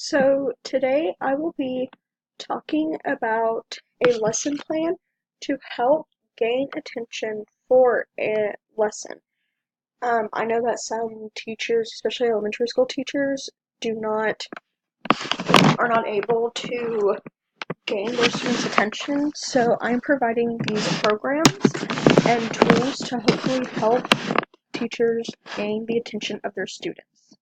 So today I will be talking about a lesson plan to help gain attention for a lesson. I know that some teachers, especially elementary school teachers, do not are not able to gain their students' attention. So I'm providing these programs and tools to hopefully help teachers gain the attention of their students.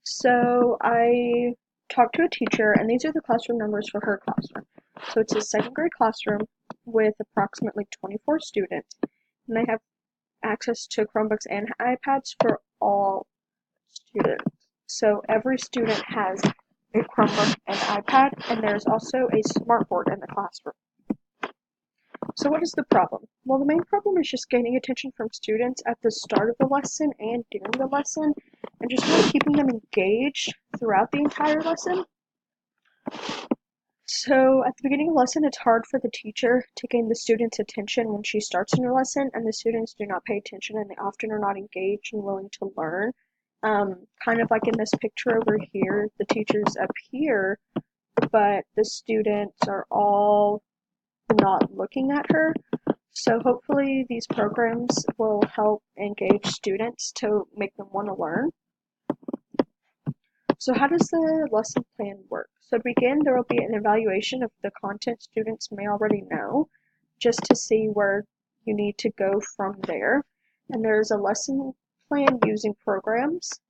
So I talked to a teacher, and these are the classroom numbers for her classroom. So it's a second grade classroom with approximately 24 students, and they have access to Chromebooks and iPads for all students. So every student has a Chromebook and iPad, and there's also a smartboard in the classroom. So what is the problem? Well, the main problem is just gaining attention from students at the start of the lesson and during the lesson, and just really keeping them engaged throughout the entire lesson. So at the beginning of the lesson, it's hard for the teacher to gain the students' attention when she starts a new lesson, and the students do not pay attention, and they often are not engaged and willing to learn. Kind of like in this picture over here, the teacher's up here, but the students are all not looking at her. So hopefully these programs will help engage students to make them want to learn. So how does the lesson plan work? So to begin, there will be an evaluation of the content students may already know, just to see where you need to go from there. And there's a lesson plan using programs,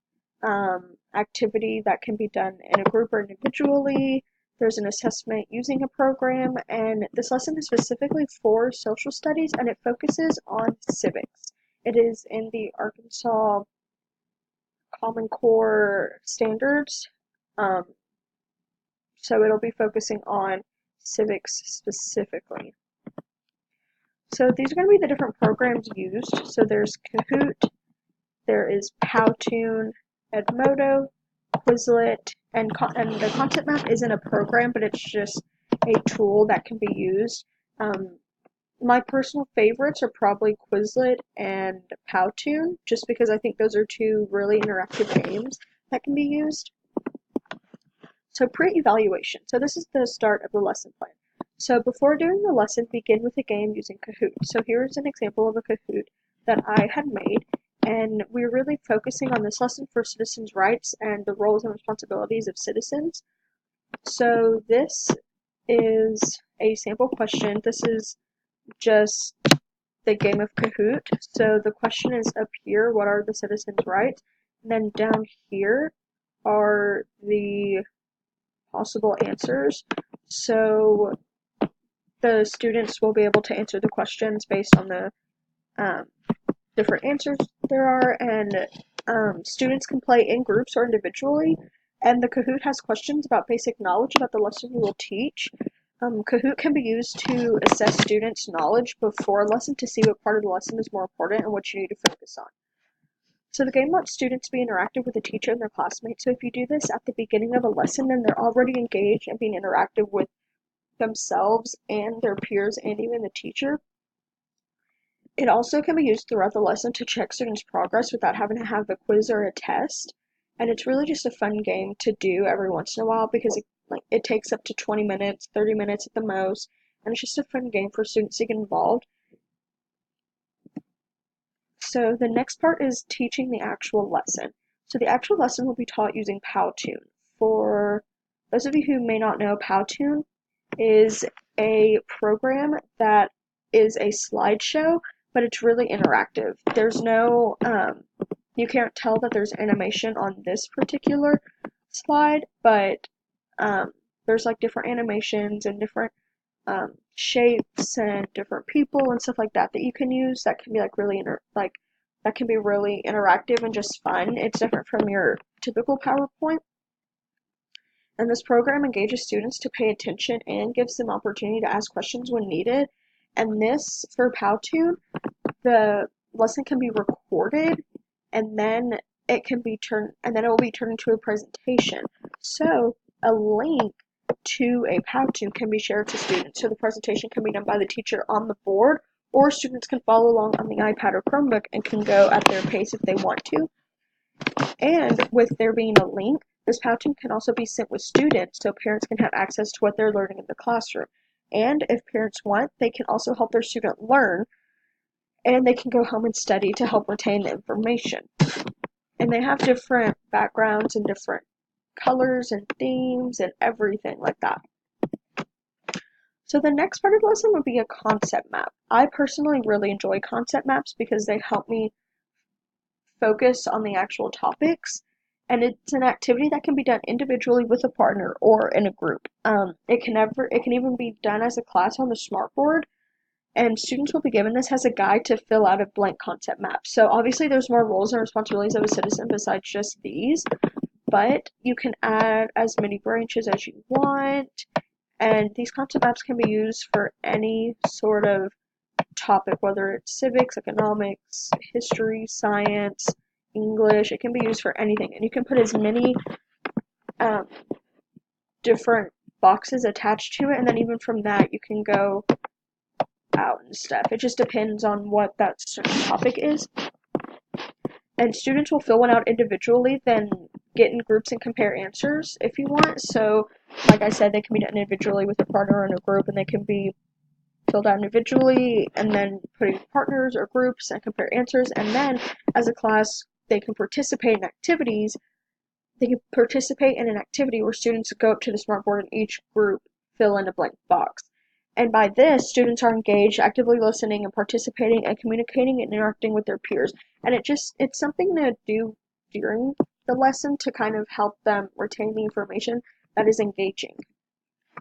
activity that can be done in a group or individually. There's an assessment using a program, and this lesson is specifically for social studies, and it focuses on civics. It is in the Arkansas Common Core standards, so it'll be focusing on civics specifically. So these are going to be the different programs used. So there's Kahoot, there is Powtoon, Edmodo, Quizlet, and the content map isn't a program, but it's just a tool that can be used. My personal favorites are probably Quizlet and Powtoon, just because I think those are two really interactive games that can be used. So pre-evaluation. So this is the start of the lesson plan. So before doing the lesson, begin with a game using Kahoot. So here's an example of a Kahoot that I had made, and we're really focusing on this lesson for citizens' rights and the roles and responsibilities of citizens. So this is a sample question. This is just the game of Kahoot. So the question is up here, what are the citizens' rights? And then down here are the possible answers. So the students will be able to answer the questions based on the different answers there are, and students can play in groups or individually, and the Kahoot has questions about basic knowledge about the lesson you will teach. Kahoot can be used to assess students' knowledge before a lesson to see what part of the lesson is more important and what you need to focus on. So the game lets students be interactive with the teacher and their classmates. So if you do this at the beginning of a lesson, then they're already engaged and being interactive with themselves and their peers and even the teacher. It also can be used throughout the lesson to check students' progress without having to have a quiz or a test. And it's really just a fun game to do every once in a while because it takes up to 20 minutes, 30 minutes at the most, and it's just a fun game for students to get involved. So the next part is teaching the actual lesson. So the actual lesson will be taught using Powtoon. For those of you who may not know, Powtoon is a program that is a slideshow, but it's really interactive. There's no, you can't tell that there's animation on this particular slide, but there's like different animations and different shapes and different people and stuff like that that you can use that can be like really that can be really interactive and just fun. It's different from your typical PowerPoint. And this program engages students to pay attention and gives them opportunity to ask questions when needed. And this, for Powtoon, the lesson can be recorded and then it will be turned into a presentation. So a link to a Powtoon can be shared to students. So the presentation can be done by the teacher on the board, or students can follow along on the iPad or Chromebook and can go at their pace if they want to. And with there being a link, This Powtoon can also be sent with students so parents can have access to what they're learning in the classroom. And if parents want, they can also help their student learn, and they can go home and study to help retain the information. And they have different backgrounds and different colors and themes and everything like that. So the next part of the lesson would be a concept map. I personally really enjoy concept maps because they help me focus on the actual topics, and it's an activity that can be done individually with a partner or in a group. It can even be done as a class on the smartboard, and students will be given this as a guide to fill out a blank concept map. So obviously there's more roles and responsibilities of a citizen besides just these, but you can add as many branches as you want, and these concept maps can be used for any sort of topic, whether it's civics, economics, history, science, English. It can be used for anything, and you can put as many different boxes attached to it, and then even from that you can go out and stuff. It just depends on what that certain topic is. And students will fill one out individually, then get in groups and compare answers if you want. So like I said, they can be done individually with a partner or in a group, and they can be filled out individually and then put in partners or groups and compare answers. And then as a class, they can participate in activities. They can participate in an activity where students go up to the smartboard and each group fill in a blank box. And by this, students are engaged, actively listening and participating and communicating and interacting with their peers. And it's something to do during the lesson to kind of help them retain the information that is engaging.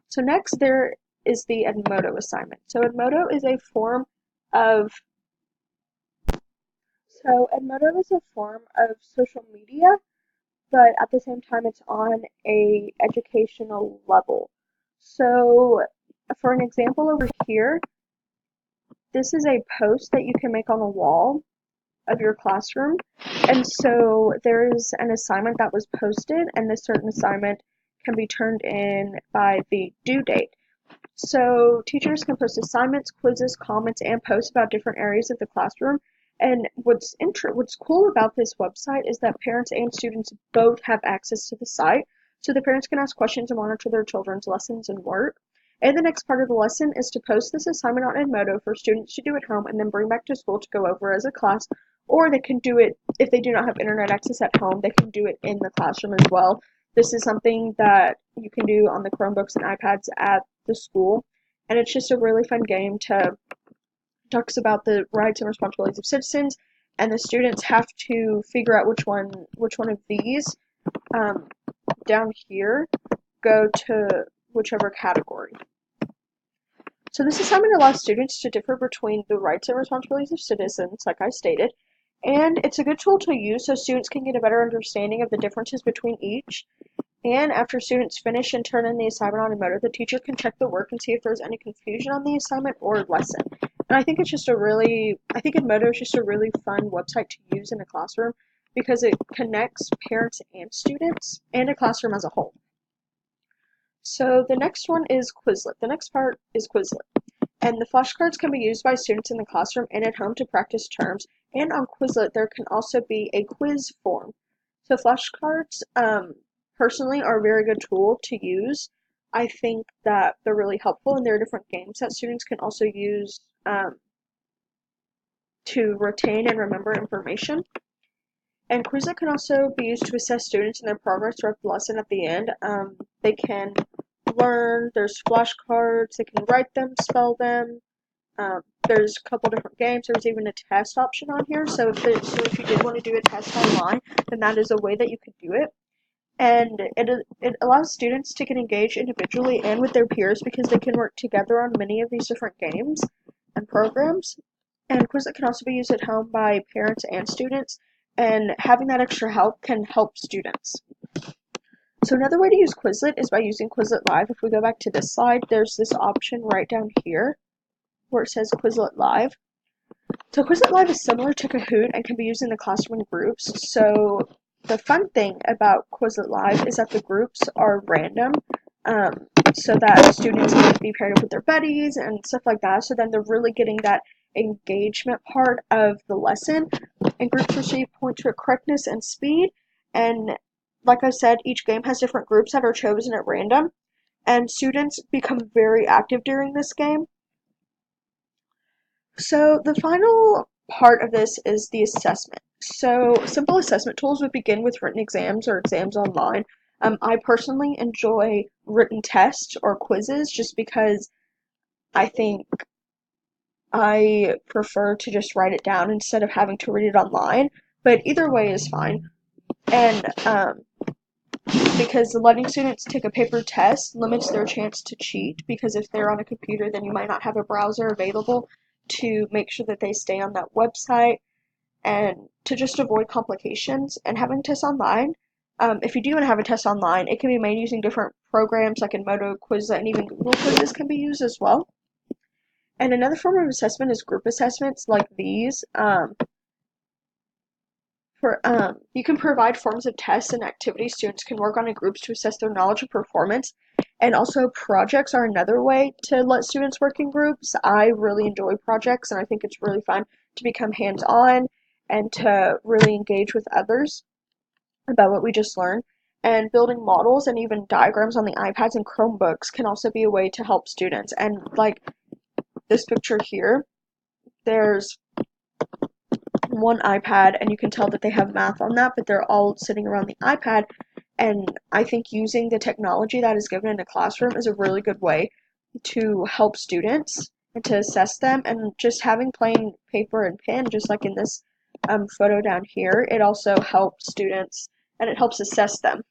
So next there is the Edmodo assignment. So Edmodo is a form of social media, but at the same time it's on a educational level. So for an example over here, this is a post that you can make on a wall of your classroom. And so there is an assignment that was posted, and this certain assignment can be turned in by the due date. So teachers can post assignments, quizzes, comments, and posts about different areas of the classroom. And what's cool about this website is that parents and students both have access to the site, so the parents can ask questions and monitor their children's lessons and work. And the next part of the lesson is to post this assignment on Edmodo for students to do at home and then bring back to school to go over as a class, or they can do it, if they do not have internet access at home, they can do it in the classroom as well. This is something that you can do on the Chromebooks and iPads at the school, and it's just a really fun game to talks about the rights and responsibilities of citizens, and the students have to figure out which one of these down here go to whichever category. So this assignment allows students to differ between the rights and responsibilities of citizens, like I stated, and it's a good tool to use so students can get a better understanding of the differences between each. And after students finish and turn in the assignment on Edmodo, the teacher can check the work and see if there's any confusion on the assignment or lesson. And I think Edmodo is just a really fun website to use in a classroom because it connects parents and students and a classroom as a whole. So the next one is Quizlet. The next part is Quizlet. And the flashcards can be used by students in the classroom and at home to practice terms. And on Quizlet, there can also be a quiz form. So flashcards, personally, are a very good tool to use. I think that they're really helpful, and there are different games that students can also use to retain and remember information. And Quizlet can also be used to assess students and their progress throughout the lesson at the end. They can learn, there's flashcards, they can write them, spell them. There's a couple different games. There's even a test option on here. So if you did want to do a test online, then that is a way that you could do it. And it allows students to get engaged individually and with their peers because they can work together on many of these different games and programs. And Quizlet can also be used at home by parents and students, and having that extra help can help students. So another way to use Quizlet is by using Quizlet Live. If we go back to this slide, there's this option right down here where it says Quizlet Live. So Quizlet Live is similar to Kahoot and can be used in the classroom in groups. So the fun thing about Quizlet Live is that the groups are random, so that students can be paired up with their buddies and stuff like that. So then they're really getting that engagement part of the lesson. And groups receive points for correctness and speed. And like I said, each game has different groups that are chosen at random, and students become very active during this game. So the final part of this is the assessment. So simple assessment tools would begin with written exams or exams online. I personally enjoy written tests or quizzes just because I think I prefer to just write it down instead of having to read it online. But either way is fine. And because letting students take a paper test limits their chance to cheat, because if they're on a computer, then you might not have a browser available to make sure that they stay on that website and to just avoid complications. And having tests online, if you do want to have a test online, it can be made using different programs like Edmodo, Quizlet, and even Google Quizzes can be used as well. And another form of assessment is group assessments like these. You can provide forms of tests and activities students can work on in groups to assess their knowledge and performance. And also projects are another way to let students work in groups. I really enjoy projects and I think it's really fun to become hands-on and to really engage with others about what we just learned. And building models and even diagrams on the iPads and Chromebooks can also be a way to help students. And like this picture here, there's one iPad and you can tell that they have math on that, but they're all sitting around the iPad. And I think using the technology that is given in a classroom is a really good way to help students and to assess them. And just having plain paper and pen, just like in this photo down here, it also helps students and it helps assess them.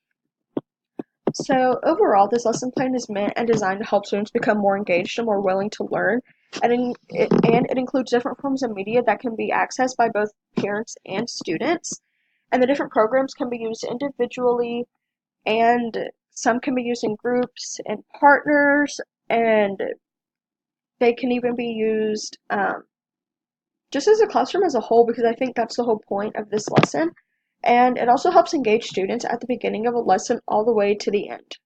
So overall, this lesson plan is meant and designed to help students become more engaged and more willing to learn. And it includes different forms of media that can be accessed by both parents and students. And the different programs can be used individually, and some can be used in groups and partners, and they can even be used just as a classroom as a whole, because I think that's the whole point of this lesson. And it also helps engage students at the beginning of a lesson all the way to the end.